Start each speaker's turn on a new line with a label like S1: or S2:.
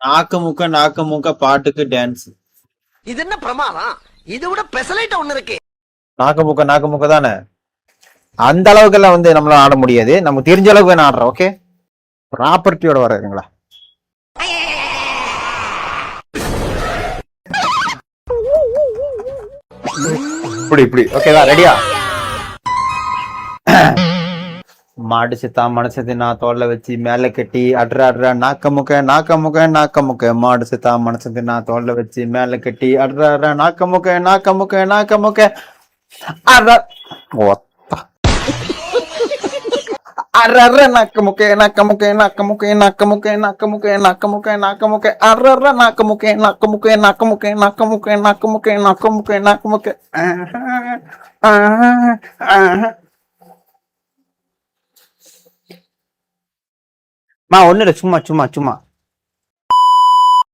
S1: நாக்கு முக்க பாட்டுக்கு டான்ஸ்.
S2: இது என்ன பிரமாதம்? இது விட பெசலைட் ஒண்ணு இருக்கு.
S3: நாக்கு முக்க தானே. அந்த அளவுக்கு எல்லாம் வந்து நம்மளால ஆட முடியாது. நமக்கு தெரிஞ்ச அளவுக்கு வேணா ஆடுறோம். ஓகே, ப்ராப்பர்ட்டியோட வர்றீங்களா? இப்படி ஓகேவா? ரெடியா? மாடு செத்தா மனசத்து நான் தோல்ல வச்சு மேல கட்டி அட்ரா நாக்க முக்க மாடு செத்தா மனசத்து நான் தோல்ல வச்சு மேல கட்டி அட்ரா நாக்க முக்க அர்ற நாக்க முக்க அர்ற நாக்க முக்க மா ஒண்ணு இல்ல, சும்மா